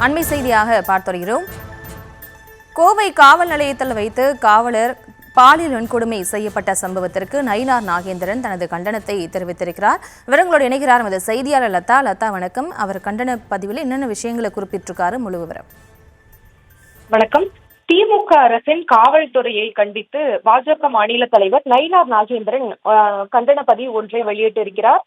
அண்மை செய்தியாக பார்த்து வருகிறோம். கோவை காவல் நிலையத்தில் வைத்து காவலர் பாலியல் வன்கொடுமை செய்யப்பட்ட சம்பவத்திற்கு நயினார் நாகேந்திரன் தனது கண்டனத்தை தெரிவித்திருக்கிறார். விவரங்களோடு இணைகிறார் நமது செய்தியாளர் லதா. லதா, வணக்கம். அவர் கண்டன பதிவில் என்னென்ன விஷயங்களை குறிப்பிட்டிருக்காரு, முழு விவரம்? வணக்கம். திமுக அரசின் காவல்துறையை கண்டித்து பாஜக மாநில தலைவர் நயினார் நாகேந்திரன் கண்டன பதிவு ஒன்றை வெளியிட்டிருக்கிறார்.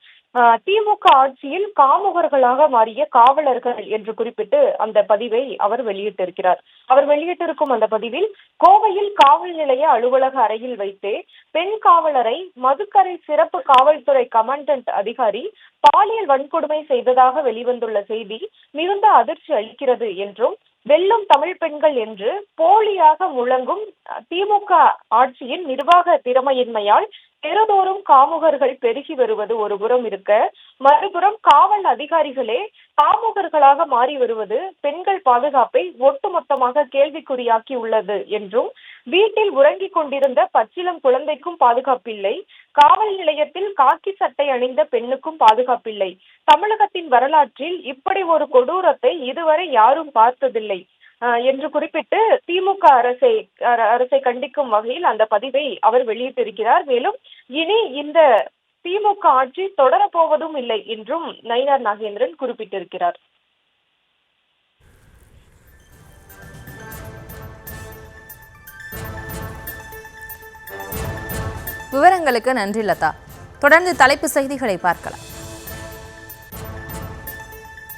திமுக ஆட்சியில் காமுகர்களாக மாறிய காவலர்கள் என்று குறிப்பிட்டு அந்த பதிவை அவர் வெளியிட்டிருக்கிறார். அவர் வெளியிட்டிருக்கும் அந்த பதிவில், கோவையில் காவல் நிலைய அலுவலக அறையில் வைத்தே பெண் காவலரை மதுக்கரை சிறப்பு காவல்துறை கமாண்டன்ட் அதிகாரி பாலியல் வன்கொடுமை செய்ததாக வெளிவந்துள்ள செய்தி மிகுந்த அதிர்ச்சி அளிக்கிறது என்றும், வெல்லும் தமிழ் பெண்கள் என்று போலியாக முழங்கும் திமுக ஆட்சியின் நிர்வாக திறமையின்மையால் தெருதோறும் காமுகர்கள் பெருகி வருவது ஒரு புறம் இருக்க, மறுபுறம் காவல் அதிகாரிகளே காமுகர்களாக மாறி வருவது பெண்கள் பாதுகாப்பை ஒட்டுமொத்தமாக கேள்விக்குறியாக்கி உள்ளது என்றும், வீட்டில் உறங்கிக் கொண்டிருந்த பச்சிளம் குழந்தைக்கும் பாதுகாப்பில்லை, காவல் நிலையத்தில் காக்கி சட்டை அணிந்த பெண்ணுக்கும் பாதுகாப்பில்லை, தமிழகத்தின் வரலாற்றில் இப்படி ஒரு கொடூரத்தை இதுவரை யாரும் பார்த்ததில்லை என்று குறிப்பிட்டு திமுக அரசை கண்டிக்கும் வகையில் அந்த பதிவை அவர் வெளியிட்டிருக்கிறார். மேலும் இனி இந்த திமுக ஆட்சி தொடரப்போவதும் இல்லை என்றும் நயினார் நாகேந்திரன் குறிப்பிட்டிருக்கிறார். விவரங்களுக்கு நன்றி லதா. தொடர்ந்து தலைப்பு செய்திகளை பார்க்கலாம்.